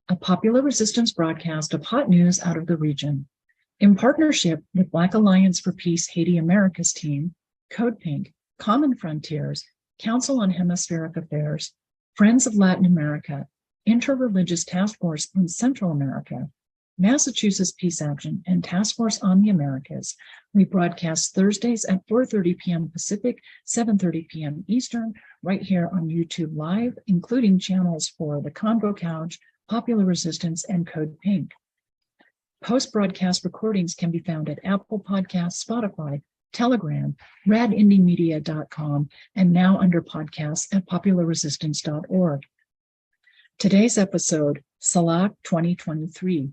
a popular resistance broadcast of hot news out of the region. In partnership with Black Alliance for Peace Haiti Americas team, Code Pink, Common Frontiers, Council on Hemispheric Affairs, Friends of Latin America, Interreligious Task Force on Central America, Massachusetts Peace Action, and Task Force on the Americas, we broadcast Thursdays at 4:30 p.m. Pacific, 7:30 p.m. Eastern, right here on YouTube Live, including channels for The Convo Couch, Popular Resistance, and Code Pink. Post-broadcast recordings can be found at Apple Podcasts, Spotify, Telegram, radindiemedia.com, and now under podcasts at popularresistance.org. Today's episode, CELAC 2023.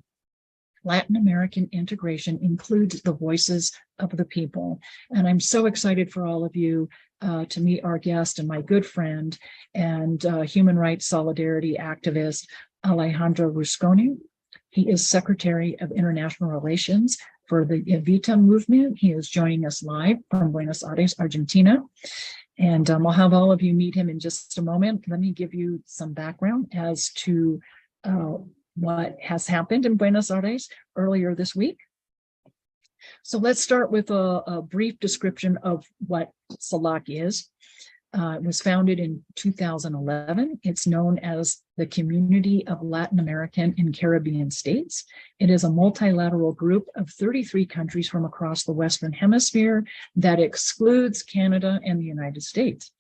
Latin American integration includes the voices of the people. And I'm so excited for all of you to meet our guest and my good friend and human rights solidarity activist, Alejandro Rusconi. He is Secretary of International Relations for the Evita movement. He is joining us live from Buenos Aires, Argentina. And I'll have all of you meet him in just a moment. Let me give you some background as to what has happened in Buenos Aires earlier this week. So let's start with a brief description of what CELAC is. It was founded in 2011. It's known as the Community of Latin American and Caribbean States. It is a multilateral group of 33 countries from across the Western Hemisphere that excludes Canada and the United States.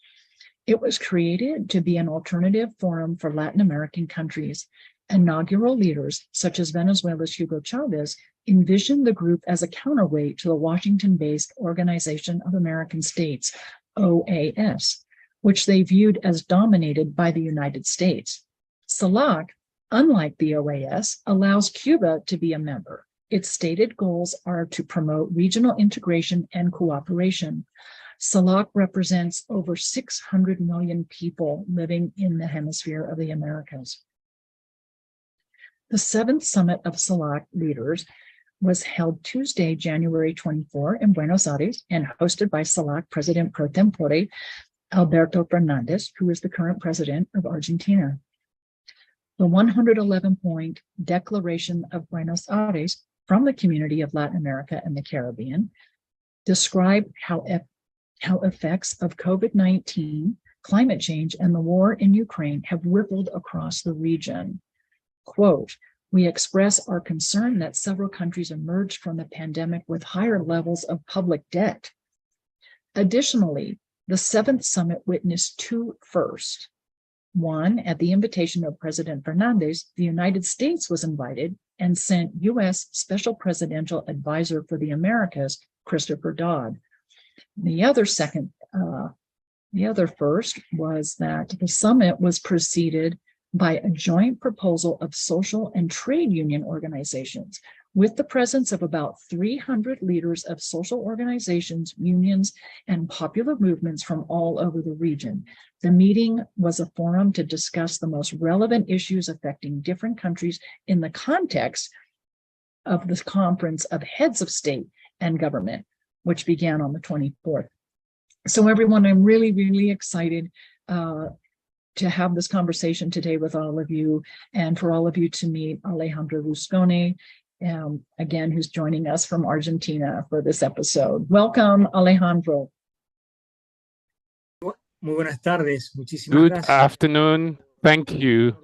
It was created to be an alternative forum for Latin American countries. Inaugural leaders, such as Venezuela's Hugo Chávez, envisioned the group as a counterweight to the Washington-based Organization of American States, OAS, which they viewed as dominated by the United States. CELAC, unlike the OAS, allows Cuba to be a member. Its stated goals are to promote regional integration and cooperation. CELAC represents over 600 million people living in the hemisphere of the Americas. The 7th Summit of CELAC Leaders was held Tuesday, January 24 in Buenos Aires and hosted by CELAC President pro tempore Alberto Fernandez, who is the current president of Argentina. The 111-point Declaration of Buenos Aires from the Community of Latin America and the Caribbean described how effects of COVID-19, climate change, and the war in Ukraine have rippled across the region. Quote, "We express our concern that several countries emerged from the pandemic with higher levels of public debt. Additionally, the 7th Summit witnessed two firsts. One, at the invitation of President Fernandez, the United States was invited and sent U.S. Special Presidential Advisor for the Americas, Christopher Dodd. The other first was that the summit was preceded by a joint proposal of social and trade union organizations with the presence of about 300 leaders of social organizations, unions, and popular movements from all over the region. The meeting was a forum to discuss the most relevant issues affecting different countries in the context of the Conference of Heads of State and Government, which began on the 24th. So everyone, I'm really, really excited to have this conversation today with all of you and for all of you to meet Alejandro Rusconi, again, who's joining us from Argentina for this episode. Welcome, Alejandro. Muy buenas tardes. Muchísimas Good gracias. afternoon. Thank you.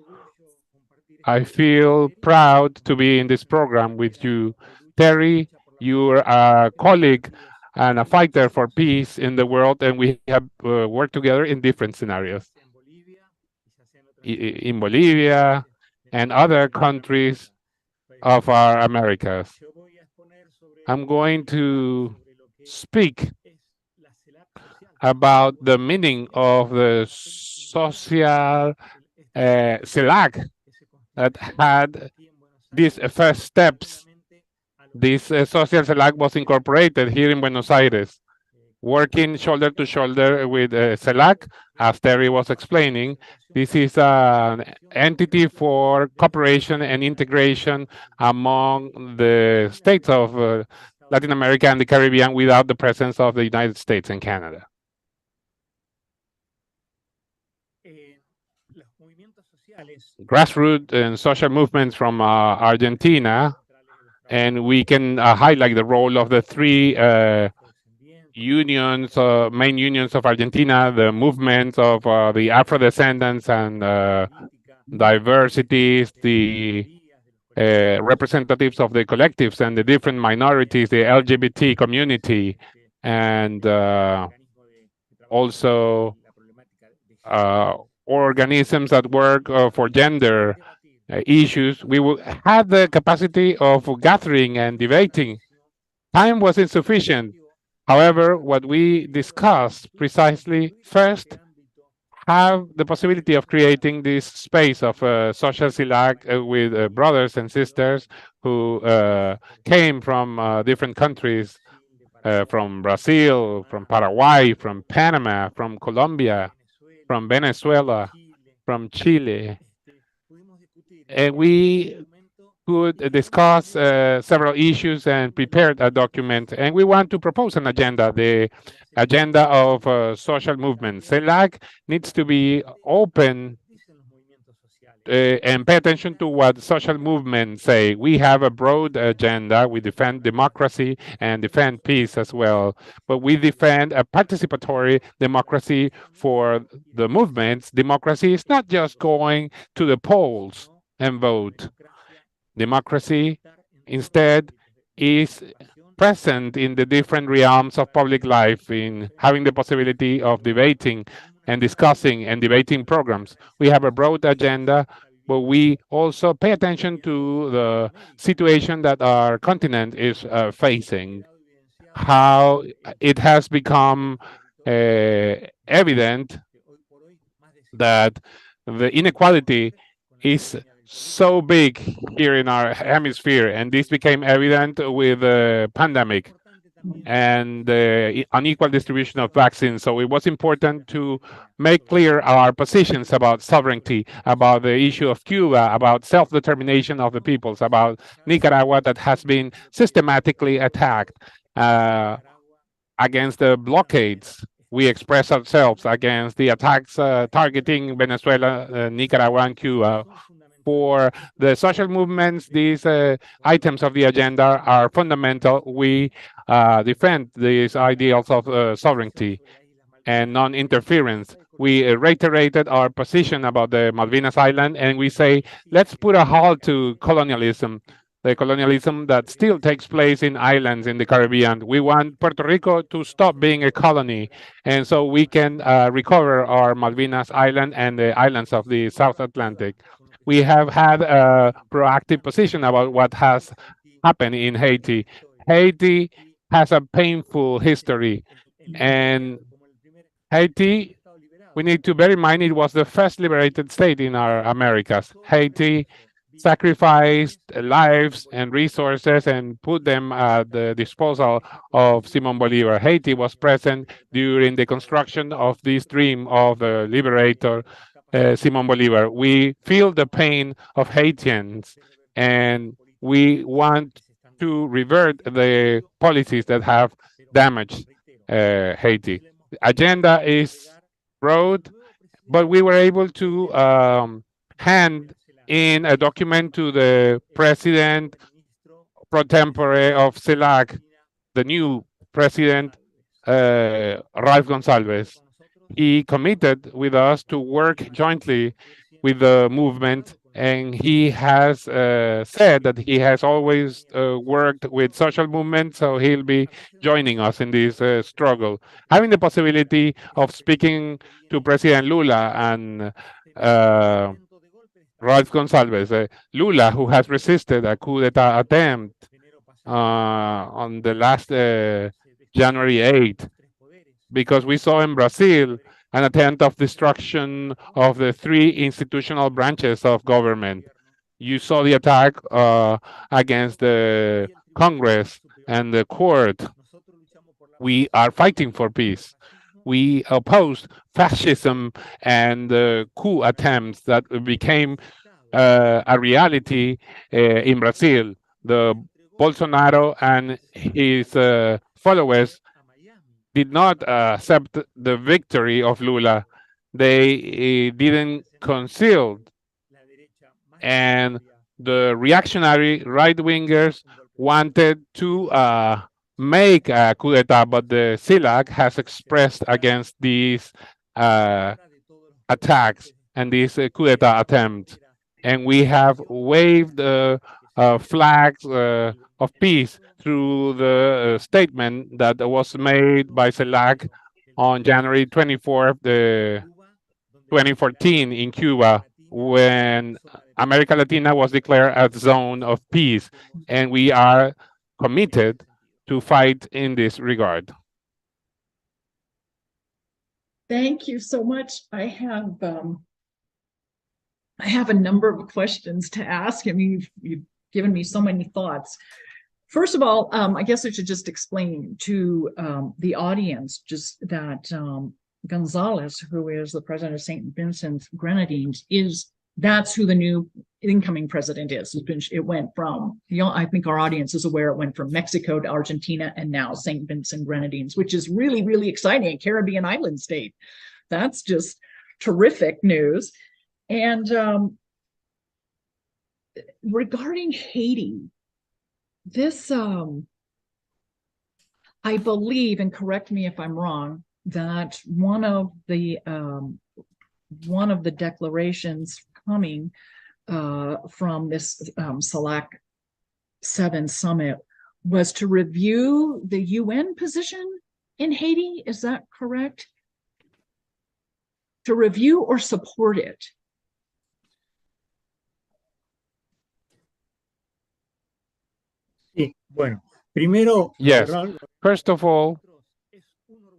I feel proud to be in this program with you. Terry, you're a colleague and a fighter for peace in the world, and we have worked together in different scenarios. In Bolivia and other countries of our Americas. I'm going to speak about the meaning of the social CELAC that had these first steps. This social CELAC was incorporated here in Buenos Aires, working shoulder to shoulder with CELAC, as Terry was explaining. This is an entity for cooperation and integration among the states of Latin America and the Caribbean without the presence of the United States and Canada. grassroots and social movements from Argentina, and we can highlight the role of the three unions, main unions of Argentina, the movements of the Afro descendants and diversities, the representatives of the collectives and the different minorities, the LGBT community, and also organisms that work for gender issues. We will have the capacity of gathering and debating. Time was insufficient. However, what we discussed precisely first have the possibility of creating this space of social CELAC with brothers and sisters who came from different countries, from Brazil, from Paraguay, from Panama, from Colombia, from Venezuela, from Chile. And we could discuss several issues and prepared a document. And we want to propose an agenda, the agenda of social movements. CELAC needs to be open and pay attention to what social movements say. We have a broad agenda. We defend democracy and defend peace as well. But we defend a participatory democracy for the movements. Democracy is not just going to the polls and vote. Democracy, instead, is present in the different realms of public life, in having the possibility of debating and discussing and debating programs. We have a broad agenda, but we also pay attention to the situation that our continent is facing, how it has become evident that the inequality is so big here in our hemisphere, and this became evident with the pandemic and the unequal distribution of vaccines. So it was important to make clear our positions about sovereignty, about the issue of Cuba, about self-determination of the peoples, about Nicaragua that has been systematically attacked, against the blockades. We express ourselves against the attacks targeting Venezuela, Nicaragua, and Cuba. For the social movements, these items of the agenda are fundamental. We defend these ideals of sovereignty and non-interference. We reiterated our position about the Malvinas Island, and we say, let's put a halt to colonialism, the colonialism that still takes place in islands in the Caribbean. We want Puerto Rico to stop being a colony, and so we can recover our Malvinas Island and the islands of the South Atlantic. We have had a proactive position about what has happened in Haiti. Haiti has a painful history, and Haiti, we need to bear in mind, it was the first liberated state in our Americas. Haiti sacrificed lives and resources and put them at the disposal of Simon Bolivar. Haiti was present during the construction of this dream of the liberator, Simon Bolivar. We feel the pain of Haitians, and we want to revert the policies that have damaged Haiti. The agenda is broad, but we were able to hand in a document to the president pro tempore of CELAC, the new president, Ralph Gonsalves. He committed with us to work jointly with the movement, and he has said that he has always worked with social movements, so he'll be joining us in this struggle. Having the possibility of speaking to President Lula and Ralph Gonsalves, Lula, who has resisted a coup d'etat attempt on the last January 8th, because we saw in Brazil an attempt of destruction of the three institutional branches of government. You saw the attack against the Congress and the court. We are fighting for peace. We oppose fascism and coup attempts that became a reality in Brazil. The Bolsonaro and his followers did not accept the victory of Lula. They didn't conceal and the reactionary right-wingers wanted to make a coup d'etat, but the CELAC has expressed against these attacks and this coup d'etat attempt. And we have waved flags of peace through the statement that was made by CELAC on January 24th, 2014 in Cuba, when America Latina was declared a zone of peace. And we are committed to fight in this regard. Thank you so much. I have a number of questions to ask. I mean, you've given me so many thoughts. First of all, I guess I should just explain to the audience just that Gonzalez, who is the president of St. Vincent Grenadines, that's who the new incoming president is. It went from, I think our audience is aware, it went from Mexico to Argentina and now St. Vincent Grenadines, which is really, really exciting. A Caribbean island state. That's just terrific news. And regarding Haiti, this, I believe, and correct me if I'm wrong, that one of the declarations coming from this CELAC 7 summit was to review the UN position in Haiti. Is that correct? To review or support it? Sí, bueno, primero, yes. First of all,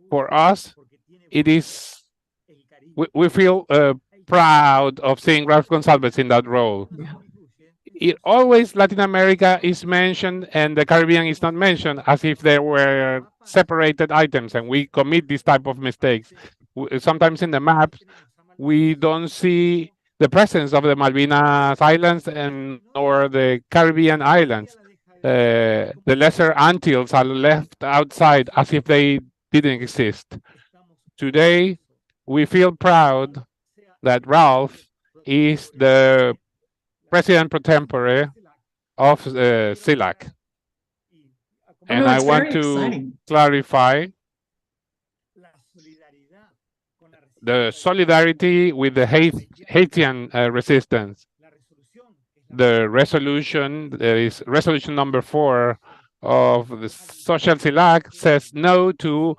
for us, it is, we feel proud of seeing Ralph Gonsalves in that role. Yeah. It always Latin America is mentioned and the Caribbean is not mentioned, as if they were separated items, and we commit this type of mistakes. Sometimes in the maps, we don't see the presence of the Malvinas Islands or the Caribbean islands. The Lesser Antilles are left outside as if they didn't exist. Today, we feel proud that Ralph is the president pro tempore of CELAC. And I want to clarify the solidarity with the Haitian resistance. The resolution, there is resolution number 4 of the Social CELAC, says no to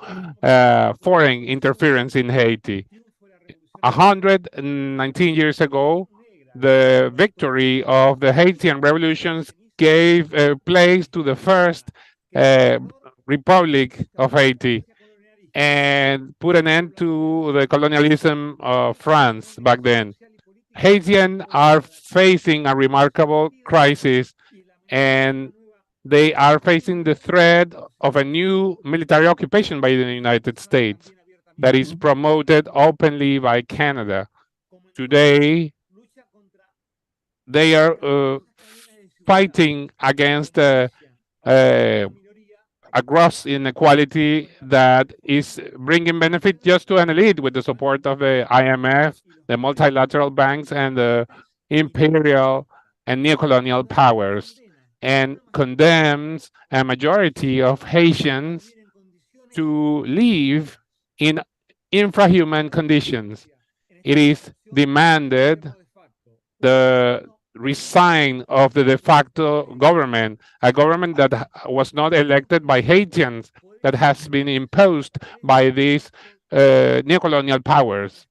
foreign interference in Haiti. 119 years ago, the victory of the Haitian revolutions gave place to the first Republic of Haiti and put an end to the colonialism of France back then. Haitians are facing a remarkable crisis, and they are facing the threat of a new military occupation by the United States that is promoted openly by Canada. Today, they are fighting against a gross inequality that is bringing benefit just to an elite with the support of the IMF, the multilateral banks, and the imperial and neocolonial powers, and condemns a majority of Haitians to live in infrahuman conditions. It is demanded the resign of the de facto government, a government that was not elected by Haitians, that has been imposed by these neocolonial powers.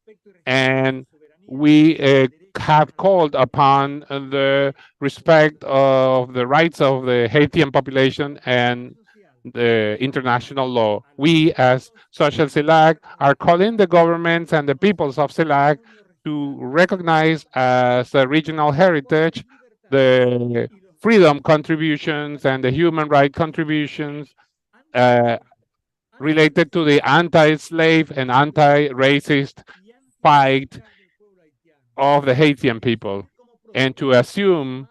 And we have called upon the respect of the rights of the Haitian population and the international law. We, as Social CELAC, are calling the governments and the peoples of CELAC to recognize as a regional heritage the freedom contributions and the human right contributions related to the anti-slave and anti-racist fight of the Haitian people, and to assume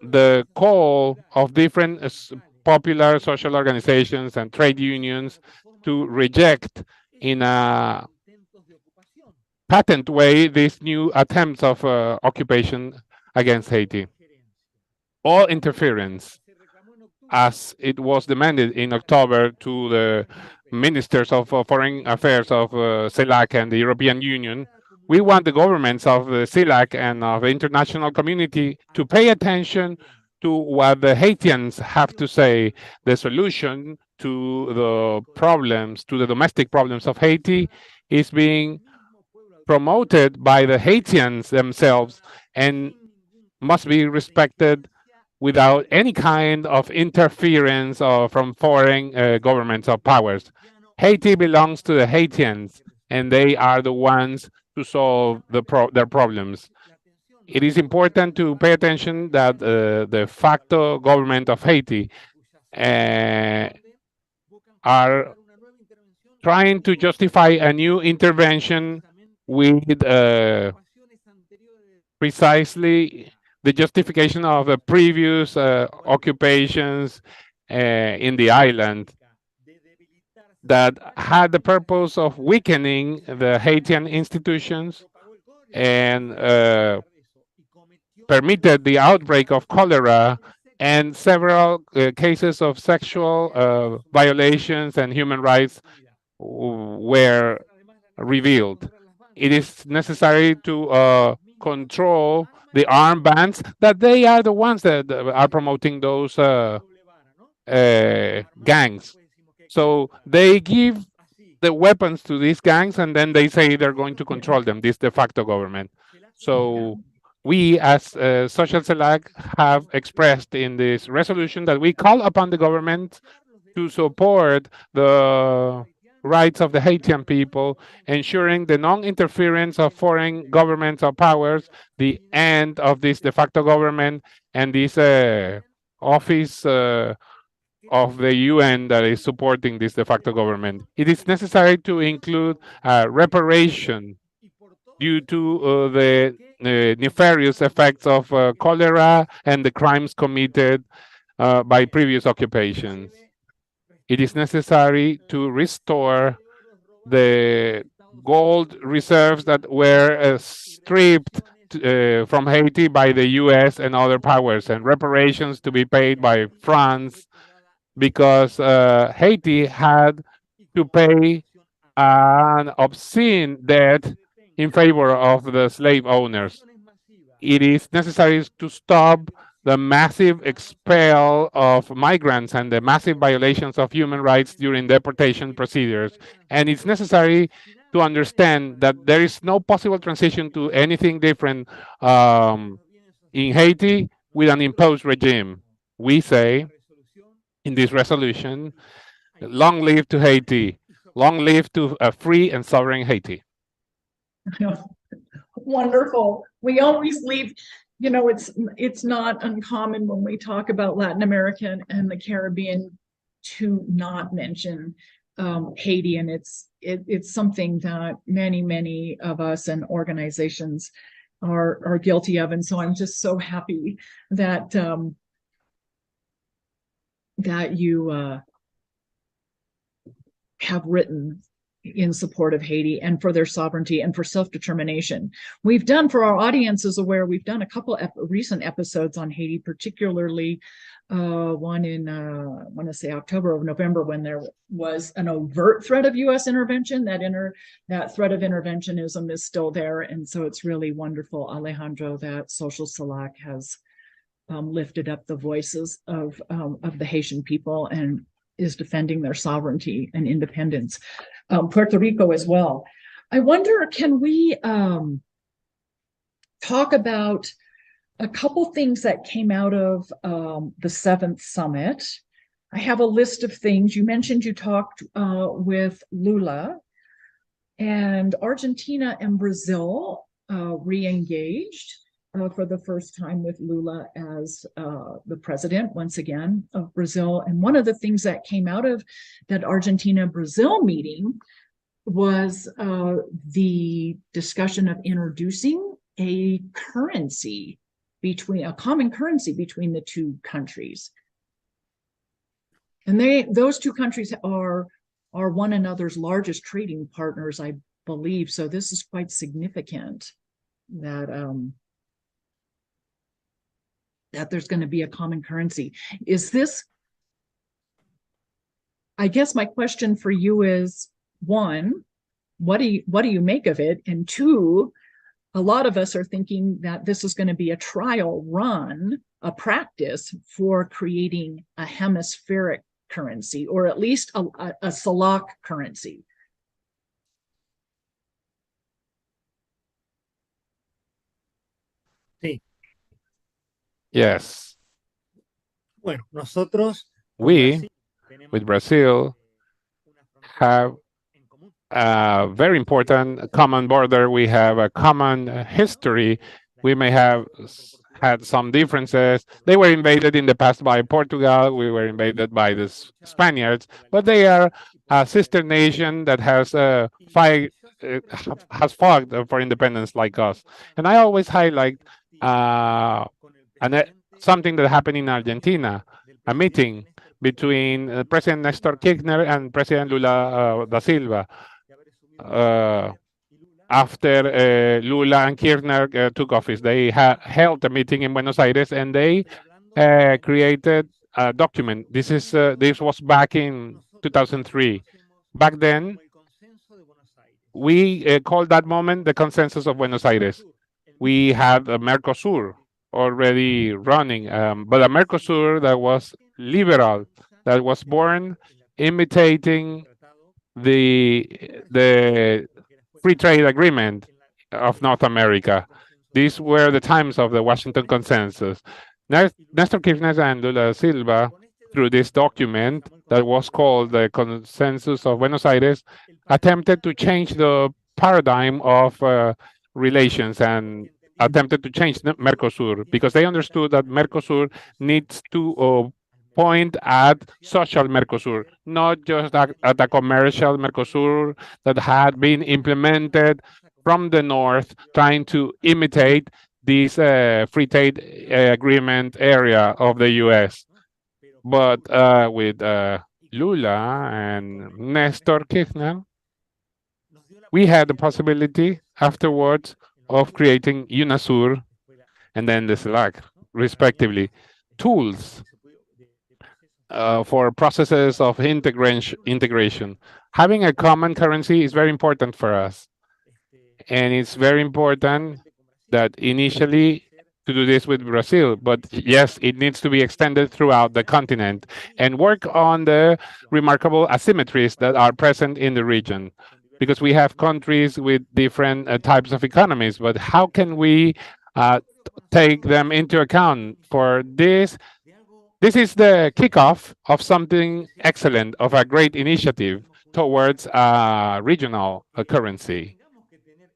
the call of different popular social organizations and trade unions to reject in a patent way these new attempts of occupation against Haiti. All interference, as it was demanded in October to the ministers of foreign affairs of CELAC and the European Union. We want the governments of the CELAC and of the international community to pay attention to what the Haitians have to say. The solution to the problems, to the domestic problems of Haiti, is being promoted by the Haitians themselves and must be respected without any kind of interference or from foreign governments or powers. Haiti belongs to the Haitians, and they are the ones to solve their problems. It is important to pay attention that the de facto government of Haiti are trying to justify a new intervention with precisely the justification of the previous occupations in the island that had the purpose of weakening the Haitian institutions and permitted the outbreak of cholera and several cases of sexual violations and human rights were revealed. It is necessary to control the armed bands, that they are the ones that are promoting those gangs. So they give the weapons to these gangs, and then they say they're going to control them, this de facto government. So we, as Social CELAC, have expressed in this resolution that we call upon the government to support the rights of the Haitian people, ensuring the non-interference of foreign governments or powers, the end of this de facto government, and this office of the UN that is supporting this de facto government. It is necessary to include reparation due to the nefarious effects of cholera and the crimes committed by previous occupations. It is necessary to restore the gold reserves that were stripped from Haiti by the US and other powers, and reparations to be paid by France, because Haiti had to pay an obscene debt in favor of the slave owners. It is necessary to stop the massive expel of migrants and the massive violations of human rights during deportation procedures. And it's necessary to understand that there is no possible transition to anything different in Haiti with an imposed regime. We say in this resolution, long live to Haiti, long live to a free and sovereign Haiti. Wonderful. We always leave, you know, it's not uncommon when we talk about Latin America and the Caribbean to not mention Haiti, and it's something that many of us and organizations are guilty of. And so I'm just so happy that that you have written in support of Haiti and for their sovereignty and for self-determination. We've done, for our audience is aware, we've done a couple recent episodes on Haiti, particularly one in, I want to say October or November, when there was an overt threat of US intervention. That threat of interventionism is still there. And so it's really wonderful, Alejandro, that Social CELAC has lifted up the voices of the Haitian people and is defending their sovereignty and independence. Puerto Rico as well. I wonder, can we talk about a couple things that came out of the 7th summit? I have a list of things. You mentioned you talked with Lula, and Argentina and Brazil re-engaged for the first time with Lula as the president, once again, of Brazil. And one of the things that came out of that Argentina-Brazil meeting was the discussion of introducing a common currency between the two countries. And those two countries are one another's largest trading partners, I believe. So this is quite significant that that there's going to be a common currency. Is this, I guess my question for you is, one, what do you make of it? And two, a lot of us are thinking that this is going to be a trial run, a practice for creating a hemispheric currency, or at least a CELAC currency. Sí. Yes. Bueno, nosotros We, with Brazil, have a very important common border. We have a common history. We may have had some differences. They were invaded in the past by Portugal. We were invaded by the Spaniards, but they are a sister nation that has has fought for independence like us. And I always highlight something that happened in Argentina, a meeting between President Nestor Kirchner and President Lula da Silva. After Lula and Kirchner took office, they held a meeting in Buenos Aires, and they created a document. This was back in 2003. Back then, we called that moment the Consensus of Buenos Aires. We had a Mercosur already running, but a Mercosur that was liberal, that was born imitating the free trade agreement of North America. These were the times of the Washington Consensus. Nestor Kirchner and Lula Silva, through this document that was called the Consensus of Buenos Aires, attempted to change the paradigm of relations and attempted to change Mercosur, because they understood that Mercosur needs to point at social Mercosur, not just at a commercial Mercosur that had been implemented from the north, trying to imitate this free trade agreement area of the U.S. But with Lula and Nestor Kirchner, we had the possibility afterwards of creating UNASUR and then the CELAC, respectively, tools for processes of integration. Having a common currency is very important for us. And it's very important that initially to do this with Brazil, but yes, it needs to be extended throughout the continent and work on the remarkable asymmetries that are present in the region. Because we have countries with different types of economies, but how can we take them into account for this? This is the kickoff of something excellent, of a great initiative towards a regional currency,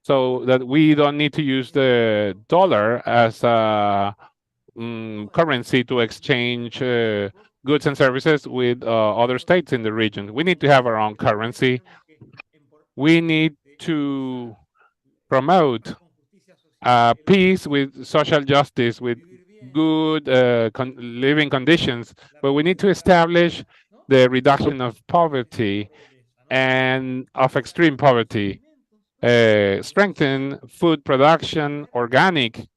so that we don't need to use the dollar as a currency to exchange goods and services with other states in the region. We need to have our own currency. We need to promote peace with social justice, with good living conditions, but we need to establish the reduction of poverty and of extreme poverty, strengthen food production, organic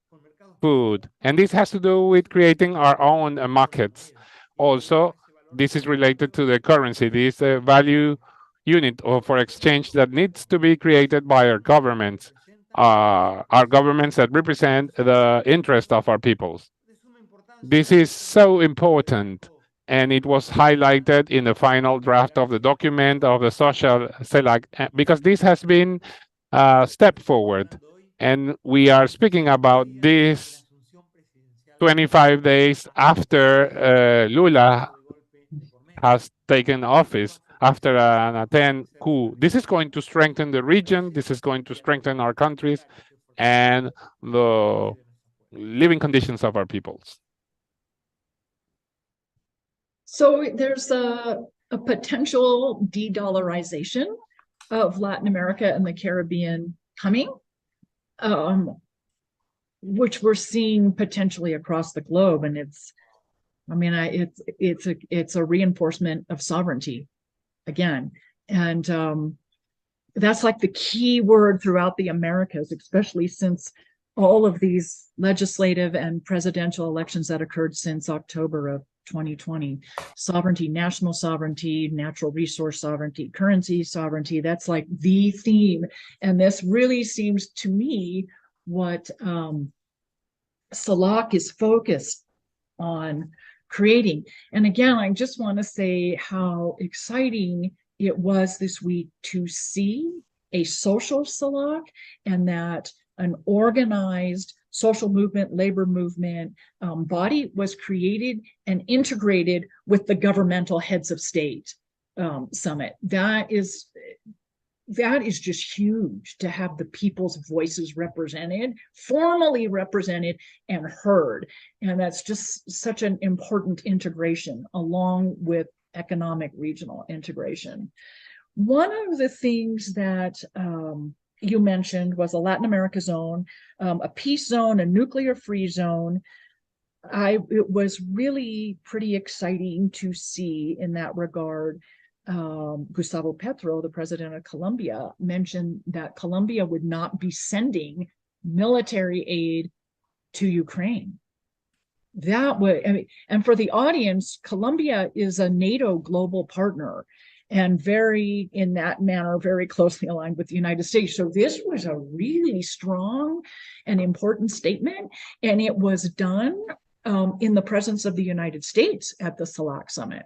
food, and this has to do with creating our own markets. Also, this is related to the currency, this value unit for exchange that needs to be created by our governments that represent the interest of our peoples. This is so important, and it was highlighted in the final draft of the document of the social CELAC, because this has been a step forward. And we are speaking about this 25 days after Lula has taken office, after an attempt coup. This is going to strengthen the region. This is going to strengthen our countries and the living conditions of our peoples. So there's a potential de-dollarization of Latin America and the Caribbean coming, which we're seeing potentially across the globe, and it's a reinforcement of sovereignty again, and that's like the key word throughout the Americas, especially since all of these legislative and presidential elections that occurred since October of 2020. Sovereignty, national sovereignty, natural resource sovereignty, currency sovereignty, that's like the theme. And this really seems to me what CELAC is focused on creating. And again, I just want to say how exciting it was this week to see a social CELAC, and that an organized social movement, labor movement body was created and integrated with the governmental heads of state summit. That is just huge, to have the people's voices represented, formally represented and heard. And that's just such an important integration, along with economic regional integration. One of the things that you mentioned was a Latin America zone, a peace zone, a nuclear-free zone. It was really pretty exciting to see in that regard. Gustavo Petro, the president of Colombia, mentioned that Colombia would not be sending military aid to Ukraine. That would, I mean, and for the audience, Colombia is a NATO global partner, and very, in that manner, very closely aligned with the United States. So this was a really strong and important statement, and it was done in the presence of the United States at the CELAC summit.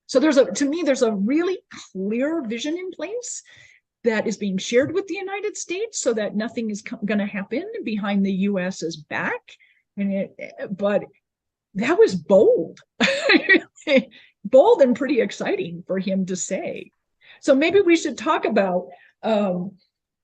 So to me, there's a really clear vision in place that is being shared with the United States, so that nothing is going to happen behind the US's back. But that was bold. Bold and pretty exciting for him to say. So maybe we should talk about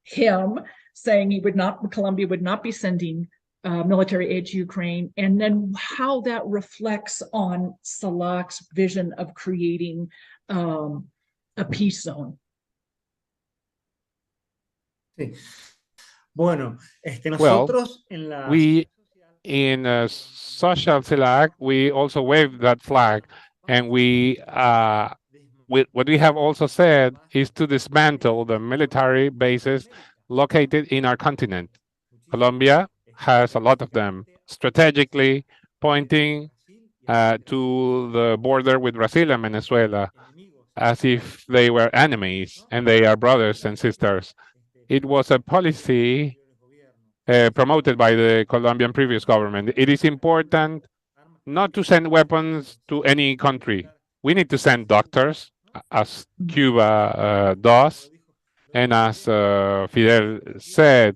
him saying Colombia would not be sending military aid to Ukraine, and then how that reflects on CELAC's vision of creating a peace zone. Sí. Bueno, nosotros en la we in social CELAC, we also waved that flag, and what we have also said is to dismantle the military bases located in our continent. Colombia has a lot of them, strategically pointing to the border with Brazil and Venezuela, as if they were enemies, and they are brothers and sisters. It was a policy promoted by the Colombian previous government. It is important not to send weapons to any country. We need to send doctors, as Cuba does, and as Fidel said,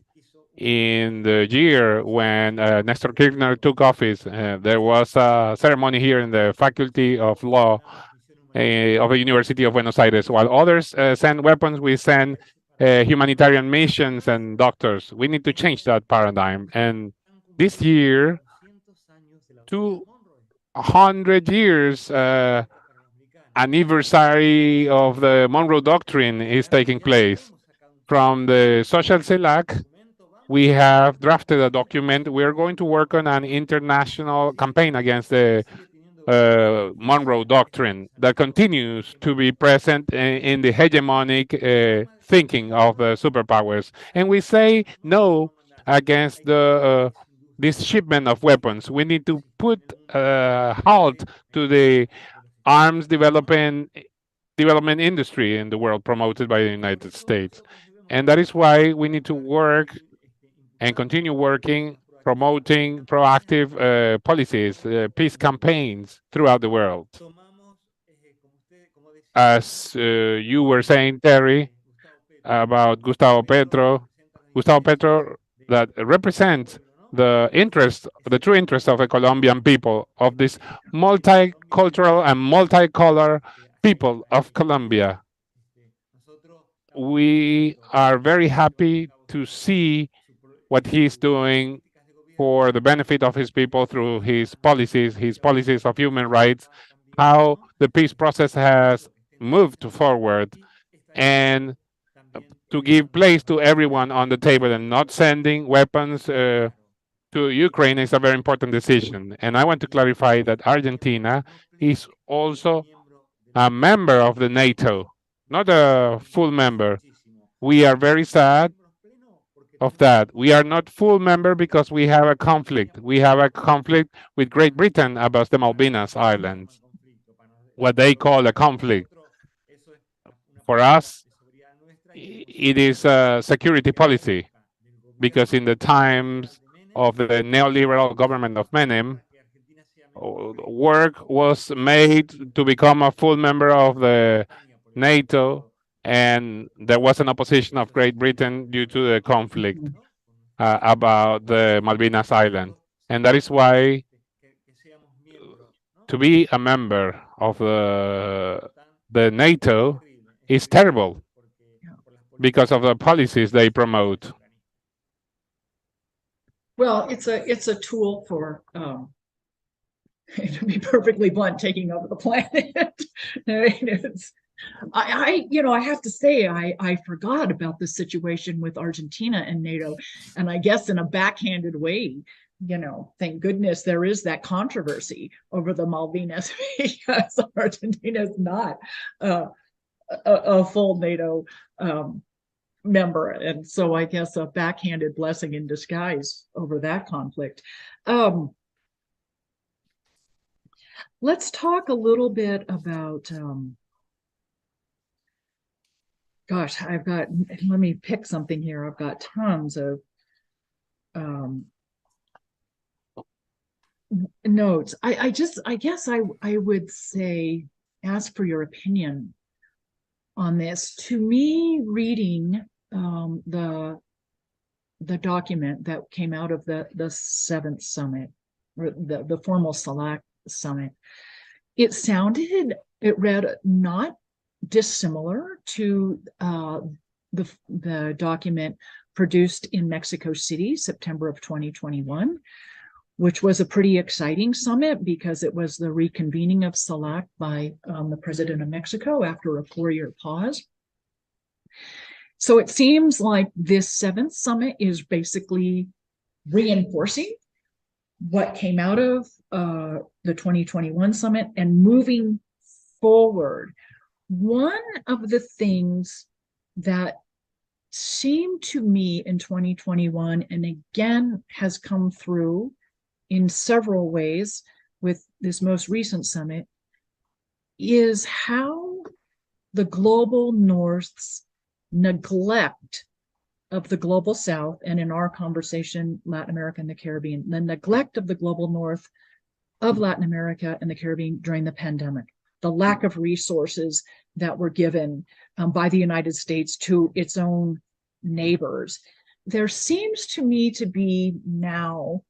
in the year when Nestor Kirchner took office, there was a ceremony here in the Faculty of Law of the University of Buenos Aires. While others send weapons, we send humanitarian missions and doctors. We need to change that paradigm. And this year, 200 years anniversary of the Monroe Doctrine is taking place. From the social CELAC, we have drafted a document. We're going to work on an international campaign against the Monroe Doctrine that continues to be present in the hegemonic thinking of the superpowers. And we say no against this shipment of weapons. We need to put a halt to the arms development industry in the world promoted by the United States. And that is why we need to work and continue working, promoting proactive policies, peace campaigns throughout the world. As you were saying, Terry, about Gustavo Petro that represents the true interest of the Colombian people, of this multicultural and multicolor people of Colombia. We are very happy to see what he's doing for the benefit of his people through his policies of human rights, how the peace process has moved forward, and to give place to everyone on the table and not sending weapons to Ukraine is a very important decision. And I want to clarify that Argentina is also a member of the NATO, not a full member. We are very sad of that. We are not full member because we have a conflict. We have a conflict with Great Britain about the Malvinas Islands, what they call a conflict. For us, it is a security policy, because in the times of the neoliberal government of Menem, work was made to become a full member of the NATO, and there was an opposition of Great Britain due to the conflict about the Malvinas Island. And that is why to be a member of the NATO is terrible because of the policies they promote. Well, it's a tool for, to be perfectly blunt, taking over the planet. I have to say, I forgot about this situation with Argentina and NATO, and I guess in a backhanded way, thank goodness there is that controversy over the Malvinas, because Argentina is not a full NATO member, and so I guess a backhanded blessing in disguise over that conflict. Let's talk a little bit about gosh, let me pick something here. I've got tons of notes. I guess I would say, ask for your opinion on this. To me, reading the document that came out of the seventh summit, or the formal CELAC summit, it read not dissimilar to the document produced in Mexico City, September of 2021, which was a pretty exciting summit because it was the reconvening of CELAC by the president of Mexico after a 4-year pause. So it seems like this seventh summit is basically reinforcing what came out of the 2021 summit and moving forward. One of the things that seemed to me in 2021, and again has come through in several ways with this most recent summit, is how the global North's neglect of the global South, and in our conversation, Latin America and the Caribbean, the neglect of the global North of Latin America and the Caribbean during the pandemic, the lack of resources that were given by the United States to its own neighbors. There seems to me to be now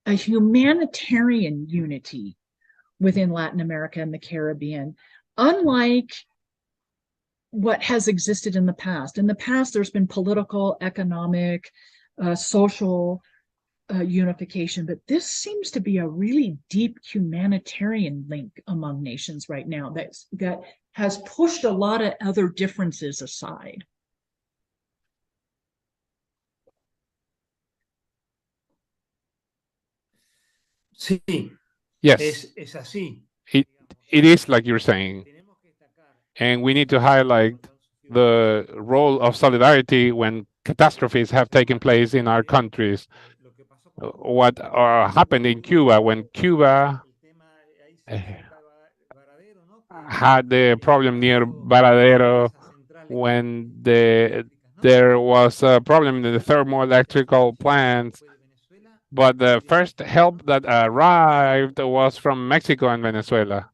a humanitarian unity within Latin America and the Caribbean, unlike what has existed in the past. In the past, there's been political, economic, social unification, but this seems to be a really deep humanitarian link among nations right now that has pushed a lot of other differences aside. Sí. Yes. Es así. It is like you're saying. And we need to highlight the role of solidarity when catastrophes have taken place in our countries. What happened in Cuba when Cuba had the problem near Varadero, when there was a problem in the thermoelectrical plants. But the first help that arrived was from Mexico and Venezuela.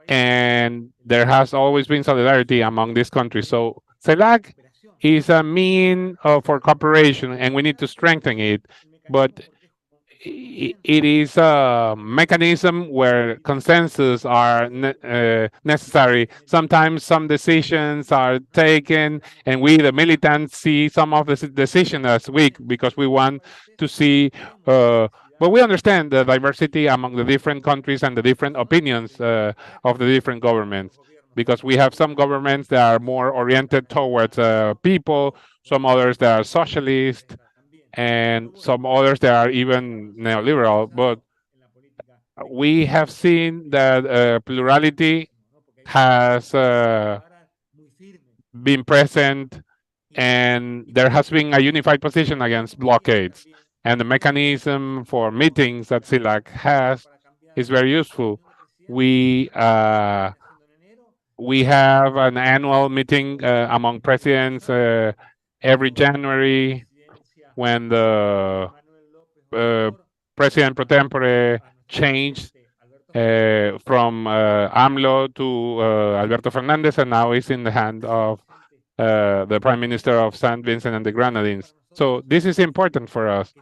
And there has always been solidarity among these countries. So CELAC is a mean for cooperation, and we need to strengthen it. But it is a mechanism where consensus are necessary. Sometimes some decisions are taken, and we, the militants, see some of the decisions as weak because we want to see. But we understand the diversity among the different countries and the different opinions of the different governments, because we have some governments that are more oriented towards people, some others that are socialist, and some others that are even neoliberal. But we have seen that plurality has been present and there has been a unified position against blockades. And the mechanism for meetings that CELAC has is very useful. We have an annual meeting among presidents every January when the President pro tempore changed from AMLO to Alberto Fernandez, and now is in the hand of the Prime Minister of St. Vincent and the Grenadines. So this is important for us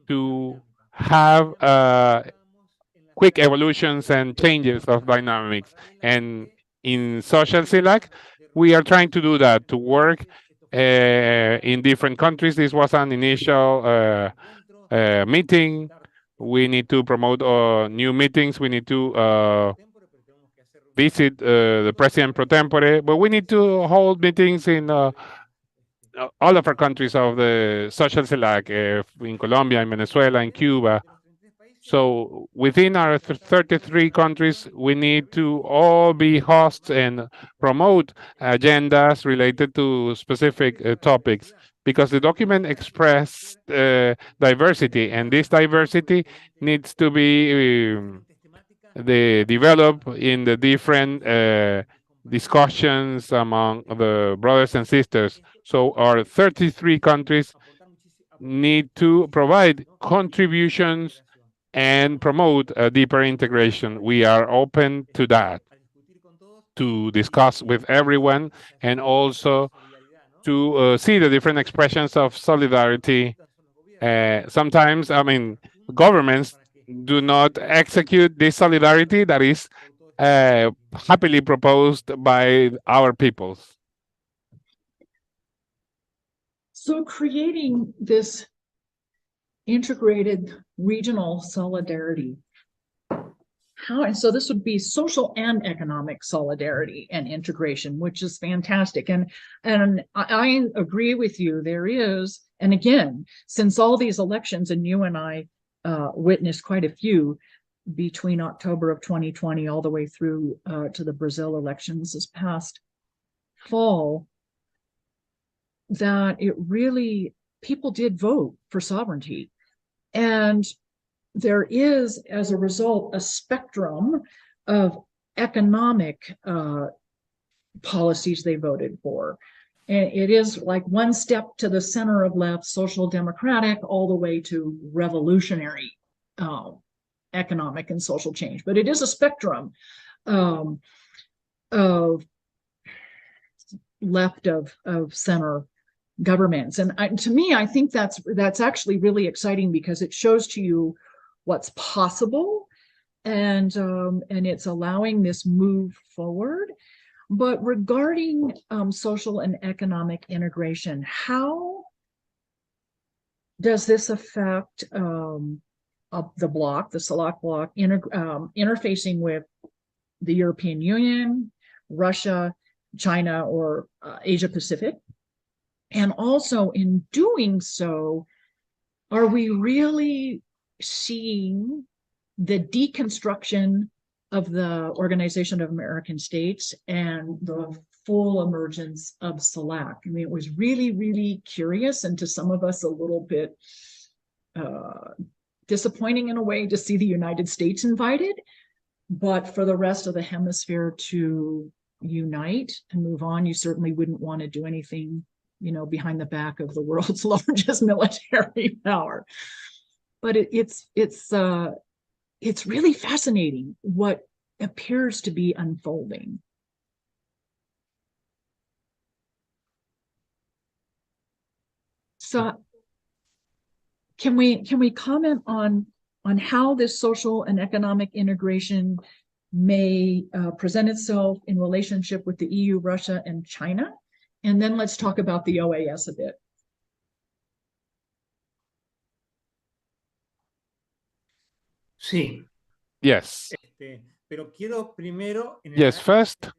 to have quick evolutions and changes of dynamics. And in social CELAC, we are trying to do that, to work in different countries. This was an initial meeting. We need to promote new meetings. We need to visit the president pro tempore, but we need to hold meetings in all of our countries of the social CELAC, in Colombia, in Venezuela, in Cuba. So within our 33 countries, we need to all be hosts and promote agendas related to specific topics, because the document expressed diversity, and this diversity needs to be developed in the different discussions among the brothers and sisters. So our 33 countries need to provide contributions and promote a deeper integration. We are open to that, to discuss with everyone, and also to see the different expressions of solidarity. Sometimes, I mean, governments do not execute this solidarity that is happily proposed by our peoples. So creating this integrated regional solidarity, and so this would be social and economic solidarity and integration, which is fantastic. And I agree with you. There is, and again, since all these elections, and you and I witnessed quite a few between October of 2020 all the way through to the Brazil elections this past fall, that it really, people did vote for sovereignty. And there is, as a result, a spectrum of economic policies they voted for. And it is like one step to the center of left, social democratic, all the way to revolutionary economic and social change. But it is a spectrum of left of center governments. And to me, I think that's actually really exciting, because it shows to you what's possible, and it's allowing this move forward. But regarding social and economic integration, how does this affect the bloc, the CELAC bloc, interfacing with the European Union, Russia, China, or Asia Pacific? And also, in doing so, are we really seeing the deconstruction of the Organization of American States and the full emergence of CELAC? I mean, it was really, really curious, and to some of us a little bit disappointing in a way to see the United States invited, but for the rest of the hemisphere to unite and move on, you certainly wouldn't want to do anything, behind the back of the world's largest military power. But it's really fascinating what appears to be unfolding. So can we comment on how this social and economic integration may present itself in relationship with the EU, Russia, and China? And then let's talk about the OAS a bit. Sí. Yes. Pero quiero primero Yes, first,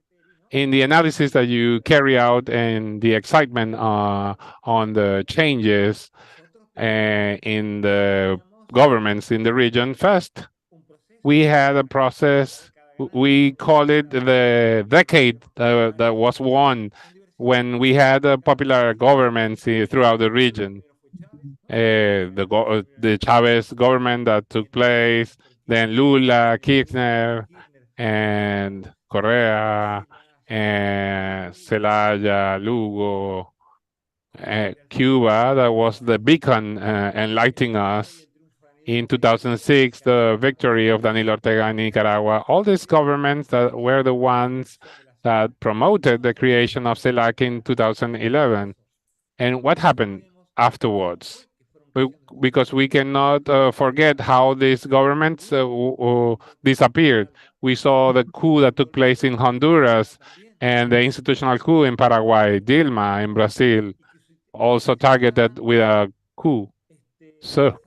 in the analysis that you carry out and the excitement on the changes in the governments in the region, first, we had a process, we call it the decade that was won when we had popular governments throughout the region. The Chávez government that took place, then Lula, Kirchner, and Correa, and Celaya, Lugo, Cuba, that was the beacon enlightening us. In 2006, the victory of Daniel Ortega in Nicaragua, all these governments that were the ones that promoted the creation of CELAC in 2011. And what happened afterwards? Because we cannot forget how these governments disappeared. We saw the coup that took place in Honduras and the institutional coup in Paraguay, Dilma in Brazil, also targeted with a coup. So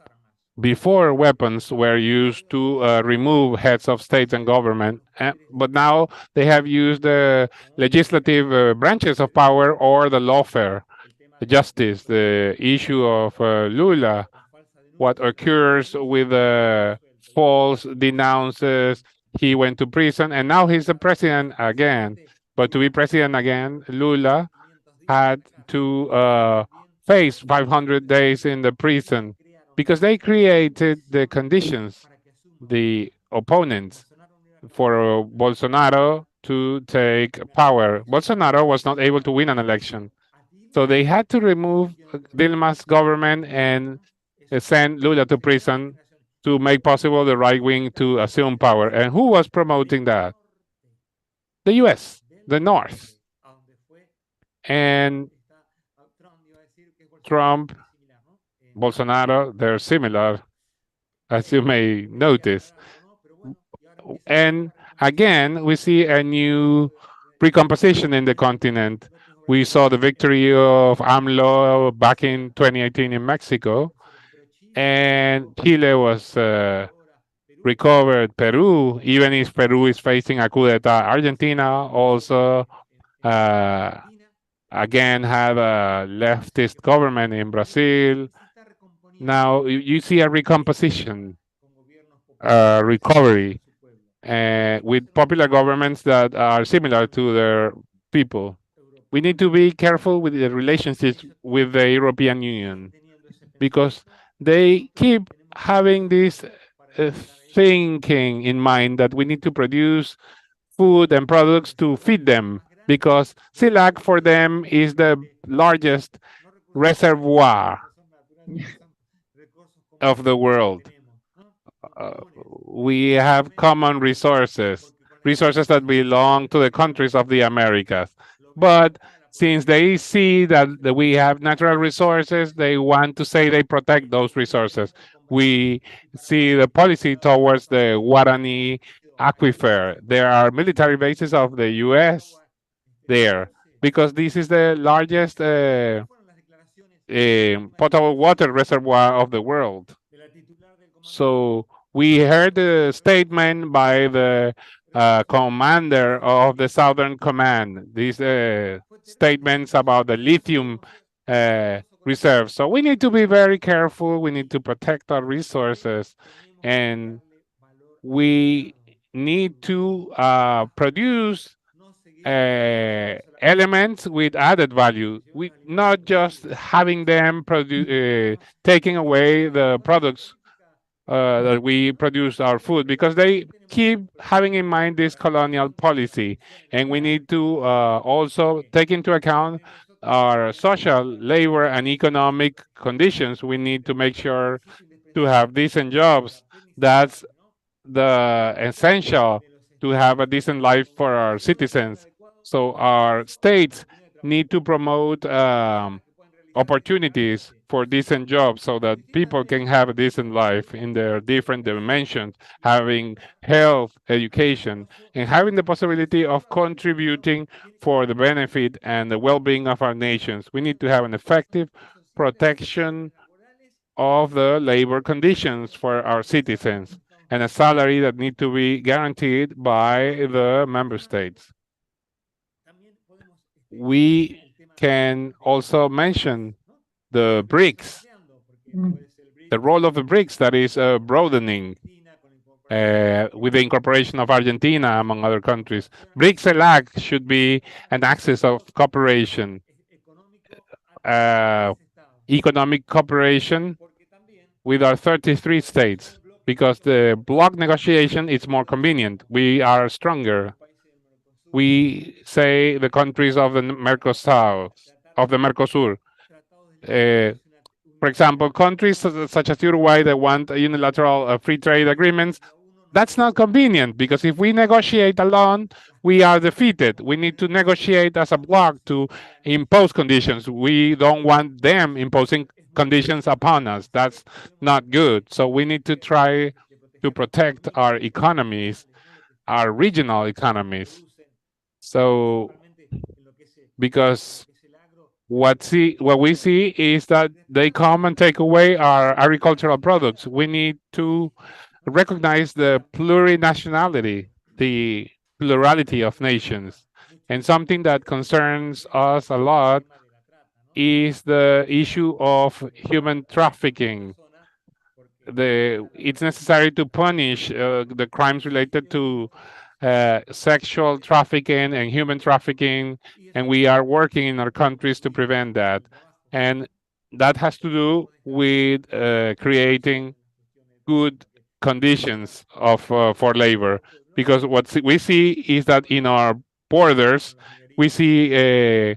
before, weapons were used to remove heads of states and government, but now they have used the legislative branches of power or the lawfare, the justice. The issue of Lula, what occurs with false denounces, he went to prison, and now he's the president again. But to be president again, Lula had to face 500 days in the prison because they created the conditions, the opponents, for Bolsonaro to take power. Bolsonaro was not able to win an election. So they had to remove Dilma's government and send Lula to prison to make possible the right wing to assume power. And who was promoting that? The US, the North. And Trump, Bolsonaro, they're similar, as you may notice. And again, we see a new recomposition in the continent. We saw the victory of AMLO back in 2018 in Mexico, and Chile was recovered. Peru, even if Peru is facing a coup d'etat, Argentina also again have a leftist government in Brazil. Now you see a recomposition, recovery, with popular governments that are similar to their people. We need to be careful with the relationships with the European Union because they keep having this thinking in mind that we need to produce food and products to feed them because CELAC for them is the largest reservoir of the world. We have common resources, resources that belong to the countries of the Americas. But since they see that we have natural resources, they want to say they protect those resources. We see the policy towards the Guarani aquifer. There are military bases of the US there because this is the largest potable water reservoir of the world. So we heard the statement by the commander of the Southern Command, these statements about the lithium reserve. So we need to be very careful. We need to protect our resources. And we need to produce elements with added value. We not just having them taking away the products that we produce our food because they keep having in mind this colonial policy, and we need to also take into account our social, labor, and economic conditions. We need to make sure to have decent jobs. That's the essential to have a decent life for our citizens. So our states need to promote opportunities for decent jobs so that people can have a decent life in their different dimensions, having health, education, and having the possibility of contributing for the benefit and the well-being of our nations. We need to have an effective protection of the labor conditions for our citizens and a salary that need to be guaranteed by the member states. We can also mention the BRICS, the role of the BRICS that is broadening with the incorporation of Argentina, among other countries. BRICS CELAC should be an axis of cooperation, economic cooperation with our 33 states, because the bloc negotiation is more convenient. We are stronger. We say the countries of the Mercosur, for example, countries such as Uruguay that want unilateral free trade agreements, that's not convenient, because if we negotiate alone, we are defeated. We need to negotiate as a bloc to impose conditions. We don't want them imposing conditions upon us. That's not good. So we need to try to protect our economies, our regional economies. So, because what we see is that they come and take away our agricultural products. We need to recognize the plurinationality, the plurality of nations. And something that concerns us a lot is the issue of human trafficking. It's necessary to punish the crimes related to sexual trafficking and human trafficking, and we are working in our countries to prevent that. And that has to do with creating good conditions for labor, because what we see is that in our borders we see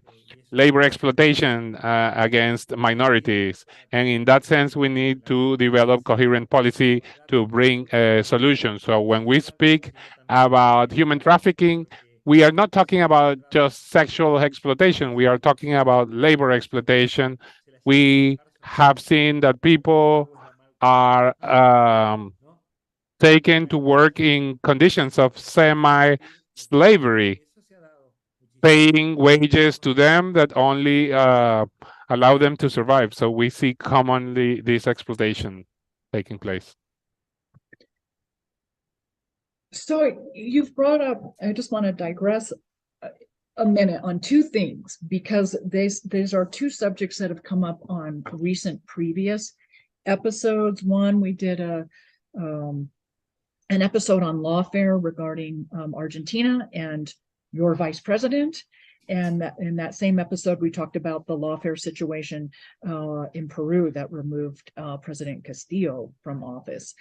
labor exploitation against minorities, and in that sense we need to develop coherent policy to bring solutions. So when we speak about human trafficking, we are not talking about just sexual exploitation, we are talking about labor exploitation. We have seen that people are taken to work in conditions of semi-slavery, paying wages to them that only allow them to survive. So we see commonly this exploitation taking place. So you've brought up, I just want to digress a minute on two things, because these are two subjects that have come up on recent previous episodes. One, we did an episode on lawfare regarding Argentina and your vice president. And in that same episode, we talked about the lawfare situation in Peru that removed President Castillo from office.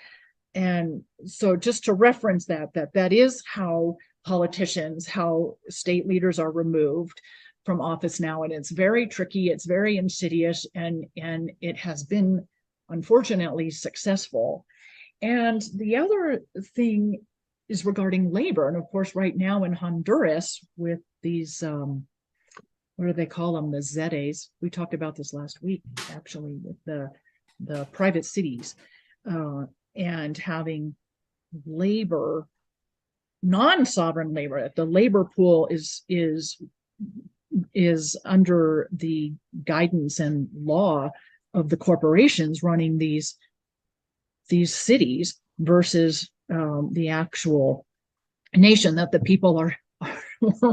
And so just to reference that is how politicians, how state leaders are removed from office now. And it's very tricky, it's very insidious, and it has been unfortunately successful. And the other thing is regarding labor. And of course, right now in Honduras with these, what do they call them? The ZEDEs. We talked about this last week, actually, with the private cities and having labor, non-sovereign labor. The labor pool is under the guidance and law of the corporations running these cities versus the actual nation that the people are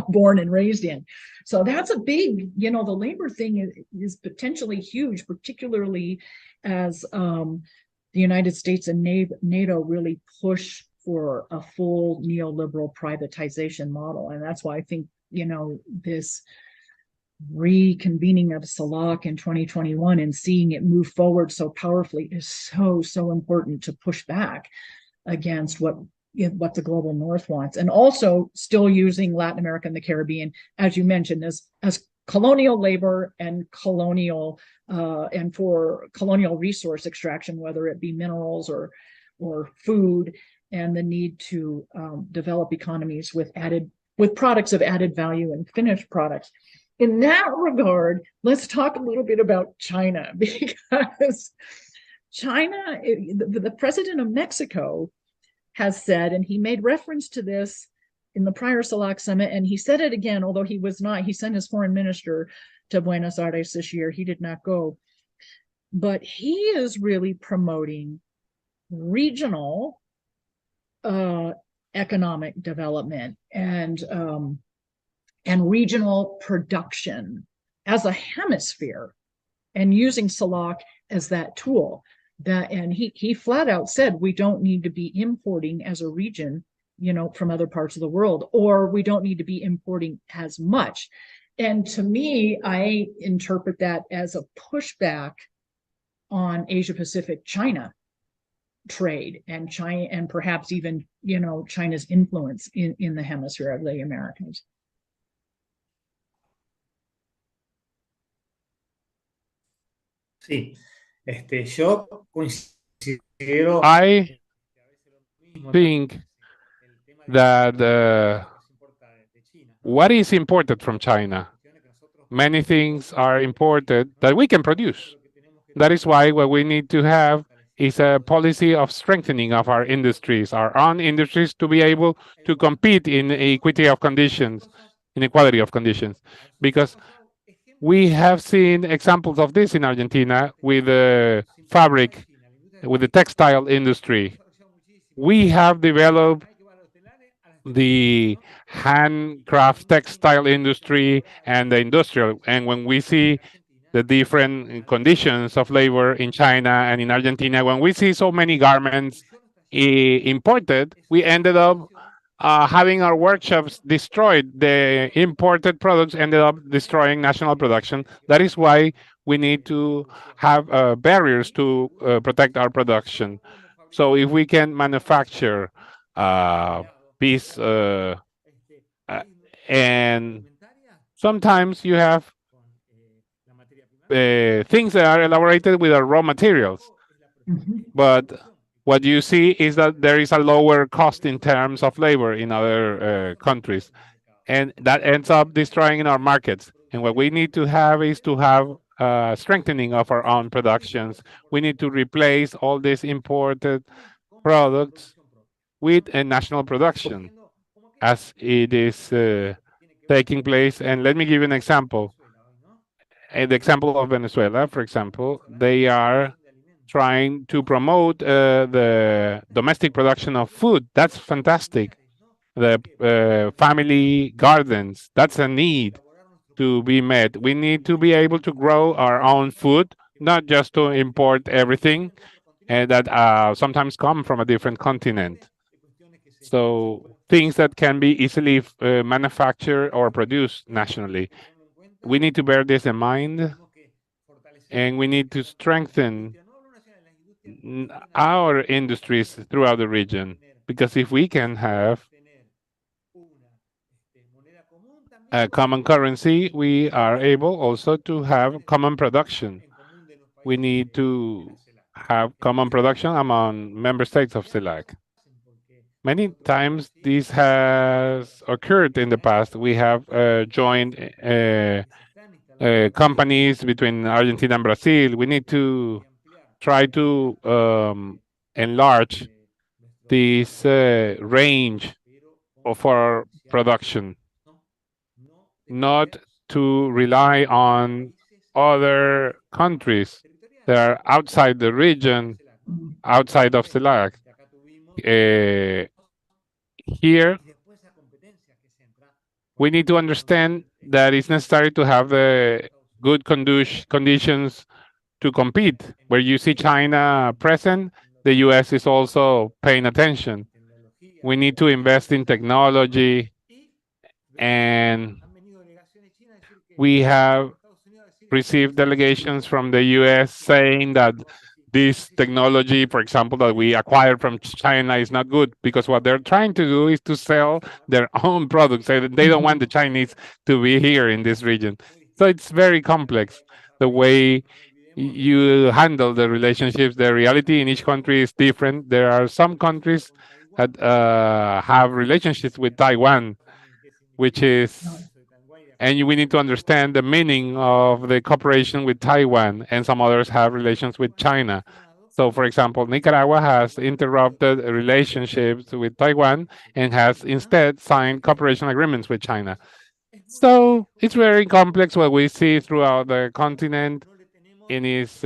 born and raised in. So that's a big, the labor thing is potentially huge, particularly as the United States and NATO really push for a full neoliberal privatization model. And that's why I think, this reconvening of CELAC in 2021 and seeing it move forward so powerfully is so important to push back against what the global north wants, and also still using Latin America and the Caribbean, as you mentioned, as colonial labor and colonial and for colonial resource extraction, whether it be minerals or food, and the need to develop economies with products of added value and finished products. In that regard, let's talk a little bit about China, because China, the president of Mexico has said, and he made reference to this in the prior CELAC summit, and he said it again, although he sent his foreign minister to Buenos Aires this year. He did not go. But he is really promoting regional economic development and regional production as a hemisphere, and using CELAC as that tool. that, and he flat out said, we don't need to be importing as a region, from other parts of the world, or we don't need to be importing as much. And to me, I interpret that as a pushback on Asia Pacific China trade and China, and perhaps even, China's influence in the hemisphere of the Americas. Sí, yo considero I think that what is imported from China, many things are imported that we can produce. That is why what we need to have is a policy of strengthening of our industries, our own industries, to be able to compete in equity of conditions, in equality of conditions. Because we have seen examples of this in Argentina with the fabric, with the textile industry. We have developed the handcraft textile industry and the industrial. And when we see the different conditions of labor in China and in Argentina, when we see so many garments imported, we ended up having our workshops destroyed. The imported products ended up destroying national production. That is why we need to have barriers to protect our production. So if we can manufacture these and sometimes you have things that are elaborated with our raw materials. But what you see is that there is a lower cost in terms of labor in other countries. And that ends up destroying our markets. And what we need to have is to have strengthening of our own productions. We need to replace all these imported products with a national production as it is taking place. And let me give you an example. The example of Venezuela, for example, they are trying to promote the domestic production of food. That's fantastic. The family gardens, that's a need to be met. We need to be able to grow our own food, not just to import everything and that sometimes come from a different continent. So things that can be easily manufactured or produced nationally. We need to bear this in mind, and we need to strengthen our industries throughout the region. Because if we can have a common currency, we are able also to have common production. We need to have common production among member states of CELAC. Many times this has occurred in the past. We have joined companies between Argentina and Brazil. We need to try to enlarge this range of our production, not to rely on other countries that are outside the region, outside of CELAC. Here, we need to understand that it's necessary to have the good conditions to compete. Where you see China present, the US is also paying attention. We need to invest in technology, and we have received delegations from the US saying that this technology, for example, that we acquired from China is not good, because what they're trying to do is to sell their own products. They don't want the Chinese to be here in this region. So it's very complex, the way you handle the relationships. The reality in each country is different. There are some countries that have relationships with Taiwan, which is, and we need to understand the meaning of the cooperation with Taiwan, and some others have relations with China. So, for example, Nicaragua has interrupted relationships with Taiwan and has instead signed cooperation agreements with China. So it's very complex what we see throughout the continent, and it's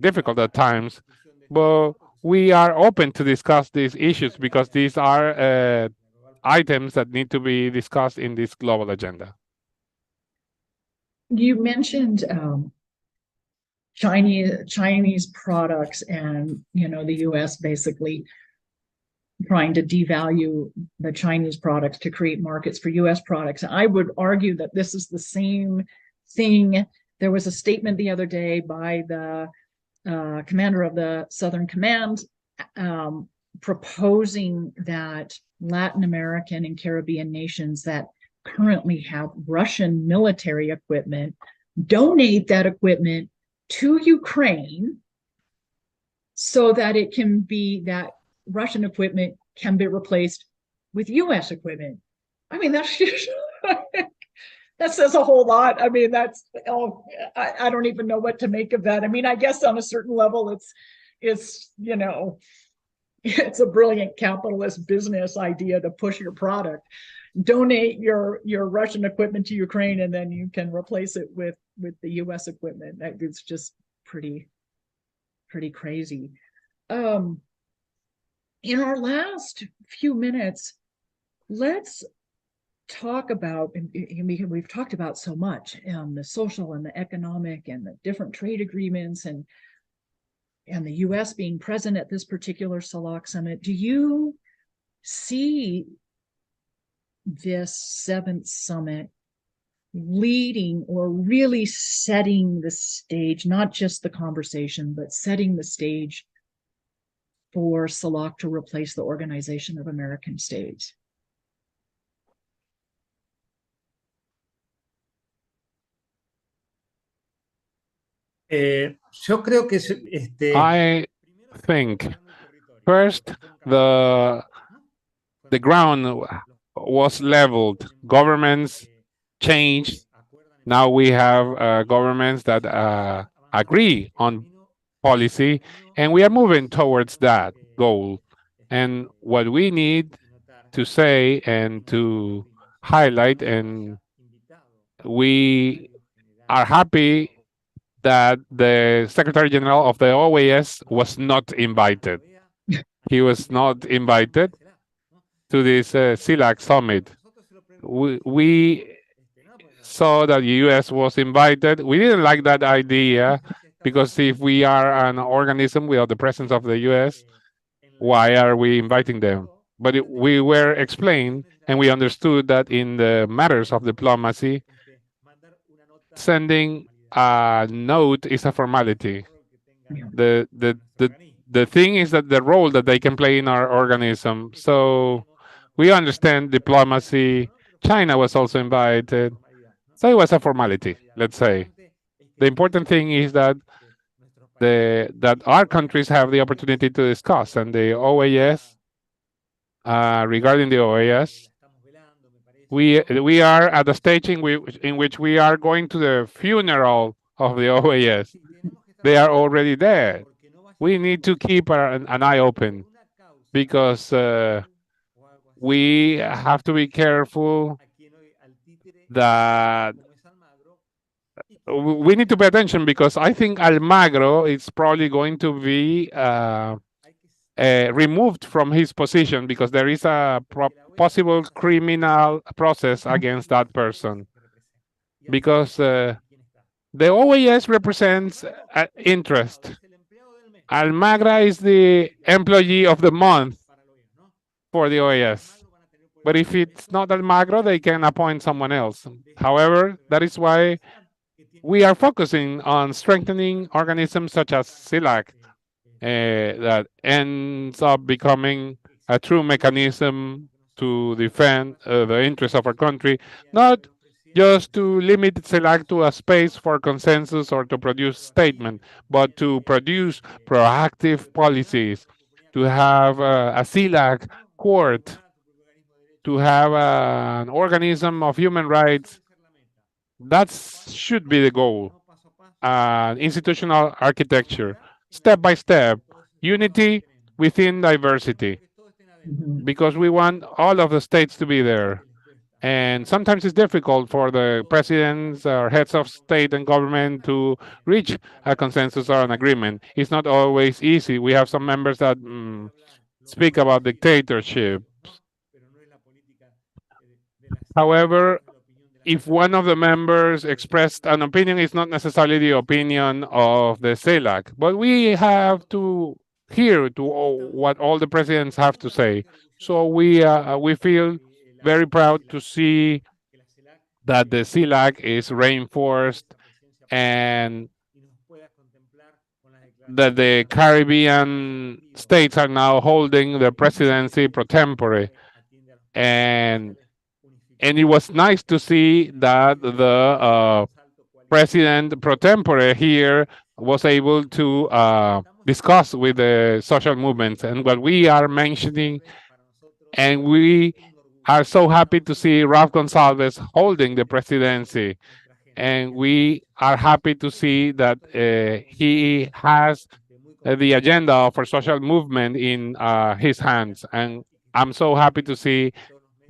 difficult at times. But we are open to discuss these issues because these are items that need to be discussed in this global agenda. You mentioned Chinese products, and the US basically trying to devalue the Chinese products to create markets for US products. I would argue that this is the same thing. There was a statement the other day by the commander of the Southern Command proposing that Latin American and Caribbean nations that currently have Russian military equipment donate that equipment to Ukraine so that it can be that Russian equipment can be replaced with US equipment. I mean, that's that says a whole lot. I mean, I don't even know what to make of that. I mean, I guess on a certain level, it's a brilliant capitalist business idea to push your product. Donate your Russian equipment to Ukraine, and then you can replace it with the US equipment. It's just pretty crazy. In our last few minutes, let's talk about, we've talked about so much, the social and the economic and the different trade agreements and the US being present at this particular CELAC summit. Do you see this seventh summit leading or really setting the stage, not just the conversation, but setting the stage for CELAC to replace the Organization of American States? Yo creo que I think first the ground was leveled. Governments changed. Now we have governments that agree on policy, and we are moving towards that goal. And what we need to say and to highlight, and we are happy that the Secretary General of the OAS was not invited. He was not invited to this CELAC summit. We saw that the US was invited. We didn't like that idea because if we are an organism without the presence of the US, why are we inviting them? But we were explained and we understood that in the matters of diplomacy, sending a note is a formality. The thing is that the role that they can play in our organism. So we understand diplomacy. China was also invited. So it was a formality, let's say. The important thing is that our countries have the opportunity to discuss, and the OAS, regarding the OAS, we are at the stage in which we are going to the funeral of the OAS. They are already there. We need to keep an eye open because we have to be careful that we need to pay attention, because I think Almagro is probably going to be removed from his position because there is a possible criminal process against that person, because the OAS represents interest. Almagro is the employee of the month for the OAS. But if it's not Almagro, they can appoint someone else. However, that is why we are focusing on strengthening organisms such as CELAC, that ends up becoming a true mechanism to defend the interests of our country, not just to limit CELAC to a space for consensus or to produce statement, but to produce proactive policies, to have a CELAC court, to have an organism of human rights. That should be the goal. Institutional architecture, step by step, unity within diversity, because we want all of the states to be there. And sometimes it's difficult for the presidents or heads of state and government to reach a consensus or an agreement. It's not always easy. We have some members that speak about dictatorship. However, if one of the members expressed an opinion, it's not necessarily the opinion of the CELAC, but we have to hear to what all the presidents have to say. So we feel very proud to see that the CELAC is reinforced and that the Caribbean states are now holding the presidency pro tempore. And it was nice to see that the president pro tempore here was able to discuss with the social movements and what we are mentioning. And we are so happy to see Ralph Gonsalves holding the presidency. And we are happy to see that he has the agenda for social movement in his hands. And I'm so happy to see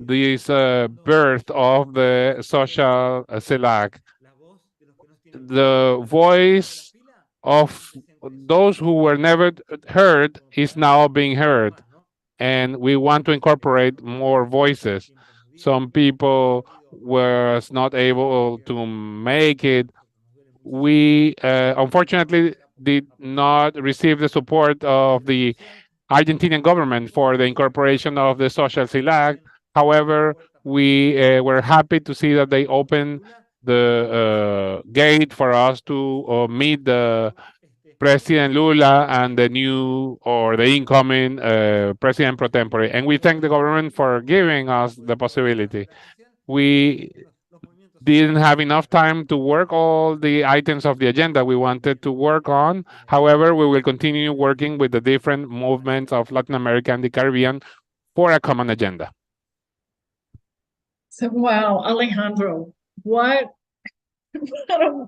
this birth of the social CELAC. The voice of those who were never heard is now being heard. And we want to incorporate more voices. Some people were not able to make it. We unfortunately did not receive the support of the Argentinian government for the incorporation of the social CELAC. However, we were happy to see that they opened the gate for us to meet the President Lula and the new or the incoming President pro tempore. And we thank the government for giving us the possibility. We didn't have enough time to work all the items of the agenda we wanted to work on. However, we will continue working with the different movements of Latin America and the Caribbean for a common agenda. So, wow, Alejandro, what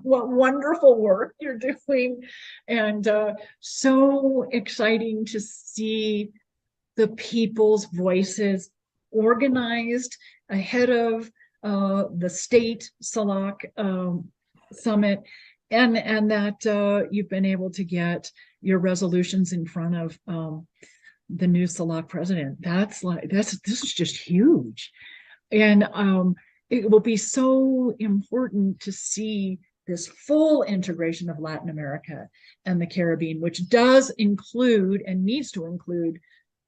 what wonderful work you're doing, and so exciting to see the people's voices organized ahead of the state CELAC summit, and that you've been able to get your resolutions in front of the new CELAC president. This is just huge, and it will be so important to see this full integration of Latin America and the Caribbean, which does include and needs to include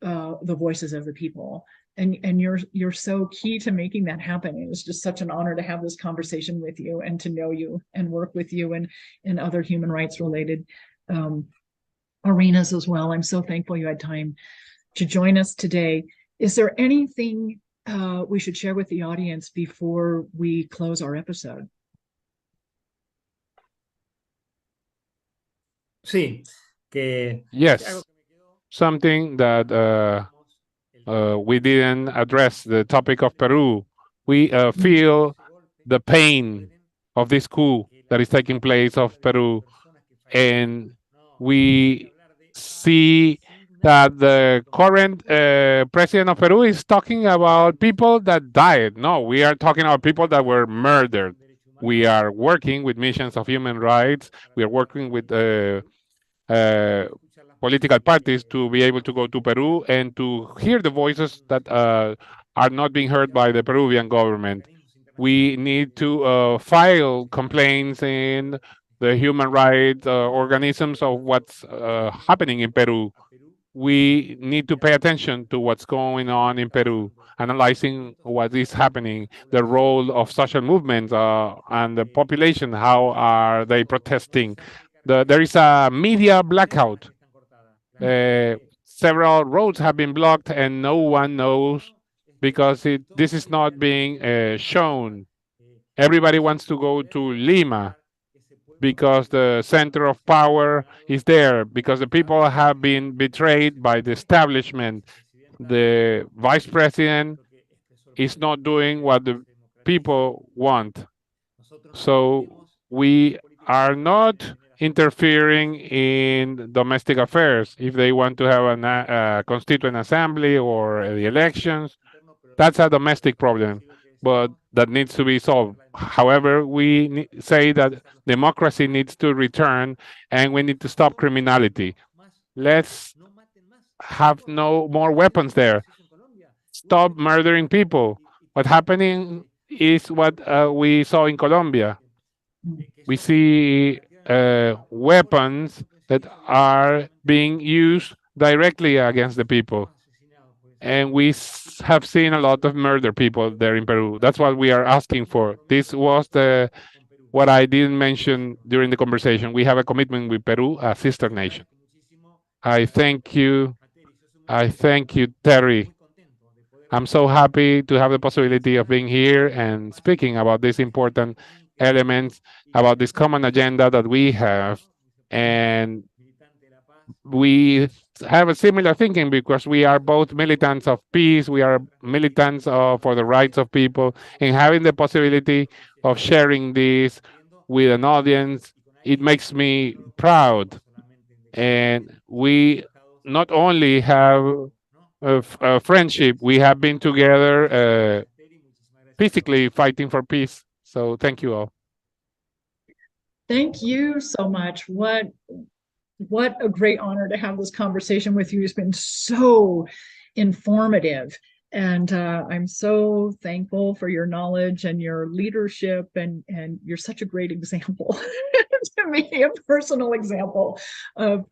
the voices of the people. And you're so key to making that happen. It was just such an honor to have this conversation with you and to know you and work with you in other human rights related arenas as well. I'm so thankful you had time to join us today. Is there anything we should share with the audience before we close our episode? Sí, que Yes, something that we didn't address, the topic of Peru. We feel the pain of this coup that is taking place of Peru, and we see that the current president of Peru is talking about people that died. No, we are talking about people that were murdered. We are working with missions of human rights. We are working with political parties to be able to go to Peru and to hear the voices that are not being heard by the Peruvian government. We need to file complaints in the human rights organisms of what's happening in Peru. We need to pay attention to what's going on in Peru, analyzing what is happening, the role of social movements and the population, how are they protesting. There is a media blackout. Several roads have been blocked and no one knows because this is not being shown. Everybody wants to go to Lima because the center of power is there, because the people have been betrayed by the establishment. The vice president is not doing what the people want. So we are not interfering in domestic affairs. If they want to have a constituent assembly or the elections, that's a domestic problem, but that needs to be solved. However, we say that democracy needs to return and we need to stop criminality. Let's have no more weapons there. Stop murdering people. What's happening is what we saw in Colombia. We see weapons that are being used directly against the people. And we have seen a lot of murder people there in Peru. That's what we are asking for. This was what I didn't mention during the conversation. We have a commitment with Peru, a sister nation. I thank you. I thank you, Terry. I'm so happy to have the possibility of being here and speaking about these important elements, about this common agenda that we have. And we have a similar thinking because we are both militants of peace, we are militants for the rights of people, and having the possibility of sharing this with an audience, it makes me proud. And we not only have a friendship, we have been together physically fighting for peace. So thank you all. Thank you so much. What a great honor to have this conversation with you. It's been so informative. And I'm so thankful for your knowledge and your leadership. And you're such a great example to me, a personal example of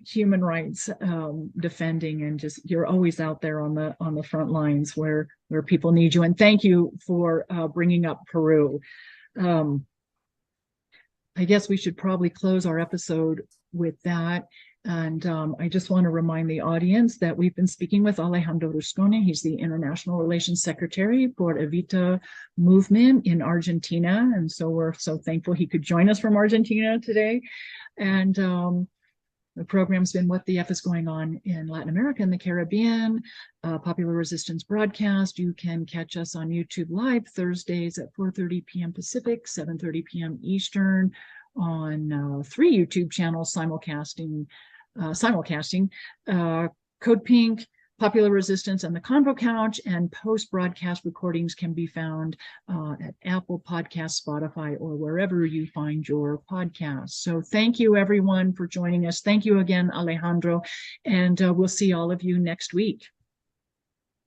human rights defending, and just you're always out there on the front lines where people need you. And thank you for bringing up Peru. I guess we should probably close our episode with that. And I just want to remind the audience that we've been speaking with Alejandro Rusconi. He's the International Relations Secretary for Evita movement in Argentina. And so we're so thankful he could join us from Argentina today. And the program's been What the F is Going On in Latin America and the Caribbean, Popular Resistance broadcast. You can catch us on YouTube Live Thursdays at 4:30 p.m. Pacific, 7:30 p.m. Eastern on 3 YouTube channels simulcasting Code Pink, Popular Resistance, and the Convo Couch. And post-broadcast recordings can be found at Apple Podcasts, Spotify, or wherever you find your podcasts. So thank you, everyone, for joining us. Thank you again, Alejandro, and we'll see all of you next week.